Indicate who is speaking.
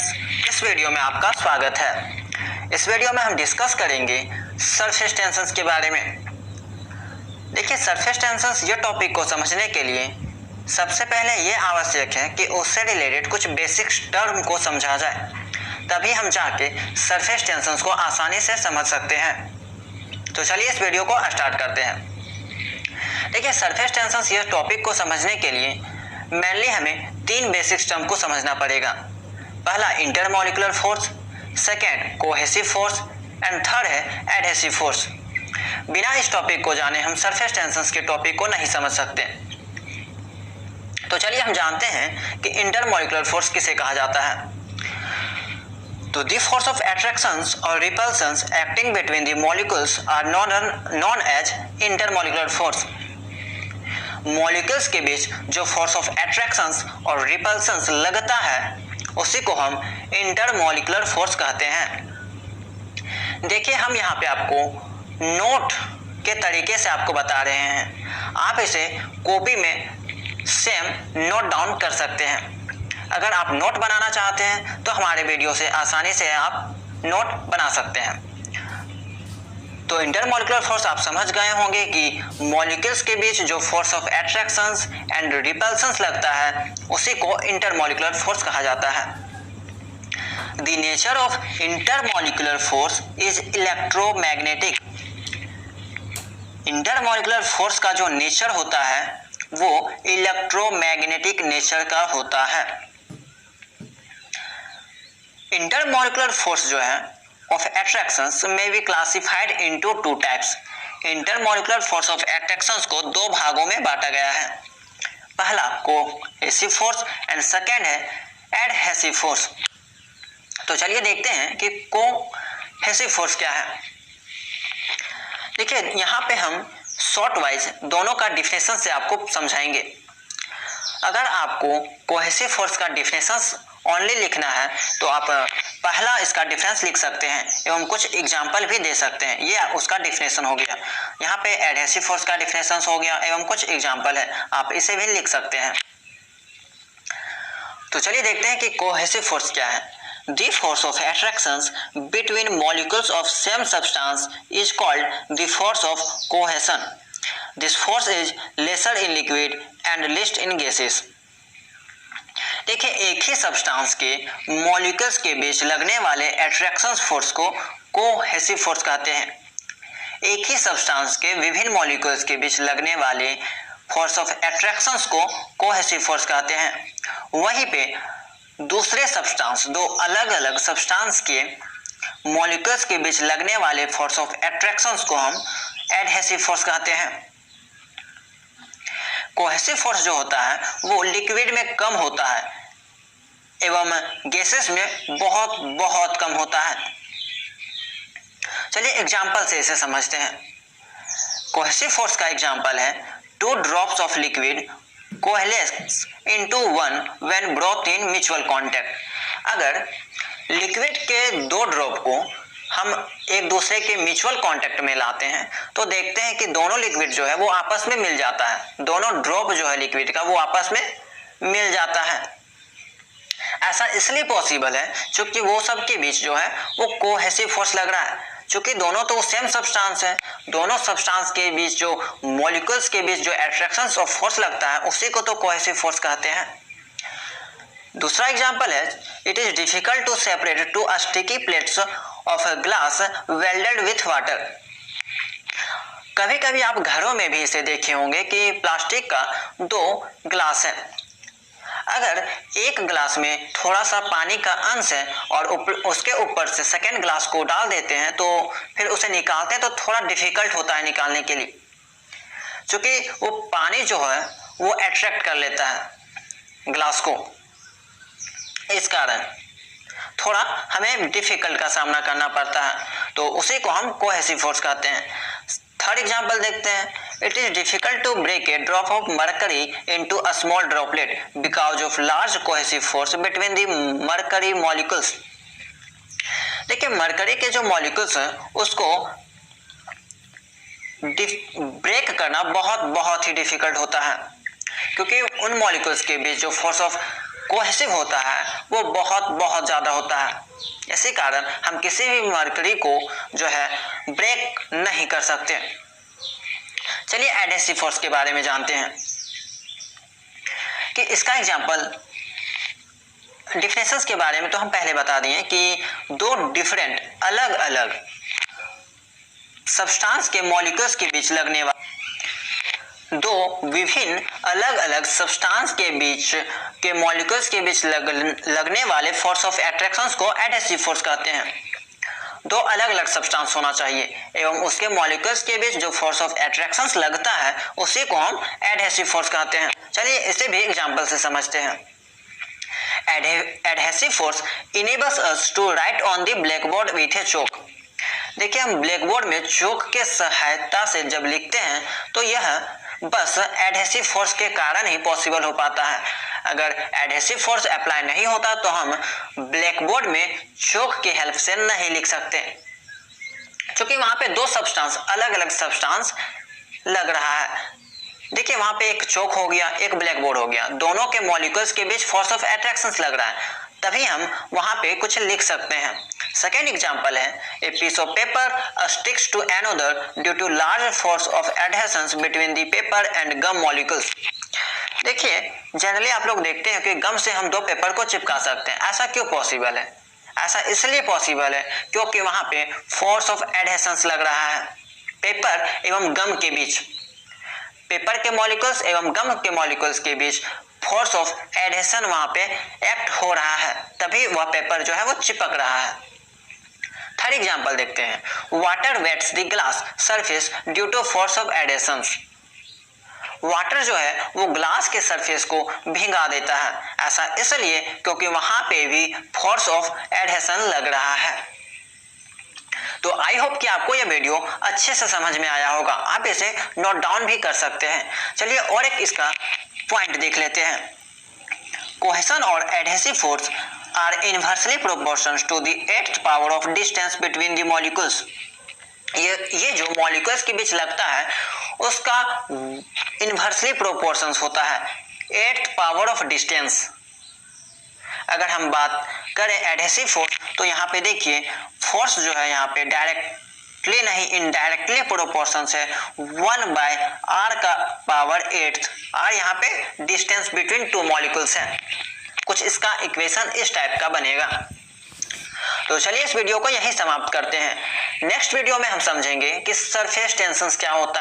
Speaker 1: Friends, इस video में आपका स्वागत है। इस वीडियो में हम डिस्कस करेंगे सरफेस टेंशंस के बारे में। देखिए, सरफेस टेंशंस ये टॉपिक को समझने के लिए सबसे पहले ये आवश्यक है कि उससे रिलेटेड कुछ बेसिक टर्म को समझा जाए, तभी हम जाके सरफेस टेंशंस को आसानी से समझ सकते हैं। तो चलिए इस वीडियो को स्टार्ट करते हैं। देखिए, सरफेस टेंशंस ये टॉपिक को समझने के लिए मेनली हमें तीन बेसिक टर्म को समझना पड़ेगा। पहला intermolecular force, second cohesive force and third है एडहेसिव फोर्स। बिना इस टॉपिक को जाने हम सरफेस टेंशंस के टॉपिक को नहीं समझ सकते। तो चलिए हम जानते हैं कि इंटरमॉलिक्यूलर फोर्स किसे कहा जाता है। तो द फोर्स ऑफ अट्रैक्शंस और repulsions acting between the molecules are known as intermolecular force. Molecules के बीच जो फोर्स ऑफ अट्रैक्शंस और रिपल्शंस लगता है उसी को हम इंटरमॉलिक्यूलर फोर्स कहते हैं। देखिए, हम यहाँ पे आपको नोट के तरीके से आपको बता रहे हैं। आप इसे कॉपी में सेम नोट डाउन कर सकते हैं। अगर आप नोट बनाना चाहते हैं तो हमारे वीडियो से आसानी से आप नोट बना सकते हैं। तो इंटरमॉलिक्यूलर फोर्स आप समझ गए होंगे कि मॉलिक्यूल्स के बीच जो force of attractions and repulsions लगता है उसी को इंटरमॉलिक्यूलर फोर्स कहा जाता है। The nature of intermolecular force is electromagnetic. Intermolecular force का जो नेचर होता है वो इलेक्ट्रोमैग्नेटिक नेचर का होता है। इंटरमॉलिक्यूलर फोर्स जो है of attractions may be classified into two types. Intermolecular force of attractions को दो भागों में बांटा गया है। पहला कोहेसिव फोर्स एंड सेकेंड है एडहेसिव फोर्स। तो चलिए देखते हैं कि कोहेसिव फोर्स क्या है। देखिए, यहाँ पे हम शॉर्ट वाइज दोनों का डिफिनेशन से आपको समझाएंगे। अगर आपको कोहेसिव फोर्स का डिफिनेशन ओनली लिखना है तो आप पहला इसका डिफरेंस लिख सकते हैं एवं कुछ एग्जाम्पल भी दे सकते हैं। ये उसका डिफिनेशन हो गया। यहाँ पे एडहेसिव फोर्स का डिफिनेशन हो गया एवं कुछ एग्जाम्पल है, आप इसे भी लिख सकते हैं। तो चलिए देखते हैं कि कोहेसिव फोर्स क्या है। The force of attractions between molecules of same substance is called the force of cohesion. This force is lesser in liquid and least in gases. देखिए, एक ही सब्सटेंस के मॉलिक्यूल्स के बीच लगने वाले अट्रैक्शन फोर्स को cohesive force कहते हैं। एक ही सब्सटेंस के विभिन्न मॉलिक्यूल्स के बीच लगने वाले फोर्स ऑफ अट्रैक्शंस को कोहेसिव फोर्स कहते हैं। वहीं पे दूसरे सब्सटेंस, दो अलग अलग सब्सटेंस के मॉलिक्यूल्स के बीच लगने वाले फोर्स ऑफ अट्रैक्शंस को हम एडहेसिव फोर्स कहते हैं। कोहेसिव फोर्स जो होता है वो लिक्विड में कम होता है एवं गैसेस में बहुत बहुत कम होता है। चलिए एग्जांपल से इसे समझते हैं। कोहेसिव फोर्स का एग्जांपल है 2 drops of liquid coalesce into 1 when brought in mutual contact. अगर लिक्विड के 2 ड्रॉप को हम एक दूसरे के म्यूचुअल कांटेक्ट में लाते हैं तो देखते हैं कि दोनों लिक्विड जो है वो आपस में मिल जाता है। दोनों ड्रॉप जो है लिक्विड का वो आपस में मिल जाता है। ऐसा इसलिए पॉसिबल है क्योंकि वो सब के बीच जो है वो कोहेसिव फोर्स लग रहा है। क्योंकि दोनों तो सेम सब्सटेंस है, दोनों सब्सटेंस के बीच जो मॉलिक्यूल्स के बीच जो अट्रैक्शंस ऑफ फोर्स लगता है उसी को तो कोहेसिव फोर्स कहते हैं। दूसरा एग्जांपल है, it is difficult to separate 2 sticky plates of glass welded with water. कभी कभी आप घरों में भी इसे देखे होंगे कि प्लास्टिक का 2 ग्लास है। अगर एक ग्लास में थोड़ा सा पानी का अंश है और उसके ऊपर से सेकेंड ग्लास को डाल देते हैं तो फिर उसे निकालते हैं तो थोड़ा डिफिकल्ट होता है निकालने के लिए, क्योंकि वो पानी जो है वो अट्रैक्ट कर लेता है ग्लास को। इस कारण थोड़ा हमें डिफिकल्ट का सामना करना पड़ता है, तो उसी को हम कोहेसिव फोर्स कहते हैं। थर्ड एग्जांपल देखते हैं। It is difficult to break a drop of mercury into a small droplet because of large cohesive force between the mercury molecules. देखिए, मरकरी के जो मॉलिक्यूल्स हैं उसको ब्रेक करना बहुत बहुत ही डिफिकल्ट होता है, क्योंकि उन मॉलिक्यूल्स के बीच जो फोर्स ऑफ कोहेसिव होता है वो बहुत बहुत ज़्यादा होता है। इसी कारण हम किसी भी मरकरी को जो है ब्रेक नहीं कर सकते। चलिए एडहेसिव फोर्स के बारे में जानते हैं कि इसका एग्जाम्पल डिफिनेशंस के बारे में तो हम पहले बता दिए कि दो डिफरेंट अलग अलग सब्सटेंस के मॉलिक्यूल्स के बीच लगने वाले दो विभिन्न अलग अलग सब्सटेंस के बीच के मॉलिक्यूल्स के बीच लगने वाले फोर्स ऑफ अट्रैक्शन को एडहेसिव फोर्स कहते हैं। दो अलग अलग सब्सटेंस होना चाहिए एवं उसके मॉलिक्यूल्स के बीच जो फोर्स ऑफ अट्रैक्शन लगता है उसी को हम एडहेसिव फोर्स कहते हैं। चलिए इसे भी एग्जांपल से समझते हैं। Adhesive force enables us to write on the blackboard with a chalk. देखिए हम ब्लैकबोर्ड में चौक के सहायता से जब लिखते हैं तो यह बस एडहेसिव फोर्स के कारण ही पॉसिबल हो पाता है। अगर एडहेसिव फोर्स अप्लाई नहीं होता तो हम ब्लैकबोर्ड में चौक की हेल्प से नहीं लिख सकते, क्योंकि वहां पे दो सब्सटेंस अलग अलग सब्सटेंस लग रहा है। देखिए वहां पे एक चौक हो गया, एक ब्लैकबोर्ड हो गया, दोनों के मॉलिक्यूल्स के बीच फोर्स ऑफ अट्रैक्शन लग रहा है, तभी हम वहां पे कुछ लिख सकते हैं। सेकेंड एग्जाम्पल है a piece of paper sticks to another due to large force of adhesion between the paper and gum molecules. देखिए जनरली आप लोग देखते हैं कि गम से हम दो पेपर को चिपका सकते हैं। ऐसा क्यों पॉसिबल है? ऐसा इसलिए पॉसिबल है क्योंकि वहां पे फोर्स ऑफ एडहेशन लग रहा है पेपर एवं गम के बीच। पेपर के मॉलिक्यूल्स एवं गम के मॉलिक्यूल्स के बीच फोर्स ऑफ एडहेशन वहां पे एक्ट हो रहा है, तभी वह पेपर जो है वो चिपक रहा है। थर्ड एग्जांपल देखते हैं। Water wets the glass surface due to force of adhesion. Water जो है वो ग्लास के सरफेस को भिगा देता है, ऐसा इसलिए क्योंकि वहां पे भी फोर्स ऑफ एडहेशन लग रहा है। तो आई होप कि आपको यह वीडियो अच्छे से समझ में आया होगा। आप इसे नोट डाउन भी कर सकते हैं। चलिए और एक इसका पॉइंट देख लेते हैं। कोहेशन और adhesive force are inversely proportional to the 8th power of distance between the molecules. ये जो मॉलिक्यूल्स के बीच लगता है उसका इनवर्सली प्रोपोर्शनल होता है 8th पावर ऑफ डिस्टेंस। अगर हम बात करें एडहेसिव फोर्स तो यहाँ पे देखिए फोर्स जो है यहाँ पे डायरेक्टली नहीं इनडायरेक्टली प्रोपोर्शन से 1/r का पावर 8th। r यहाँ पे डिस्टेंस बिटवीन टू मॉलिक्यूल्स है। कुछ इसका इक्वेशन इस टाइप का बनेगा। तो चलिए इस वीडियो को यहीं समाप्त करते हैं। नेक्स्ट वीडियो में हम समझेंगे कि सरफेस टेंशन क्या होता है।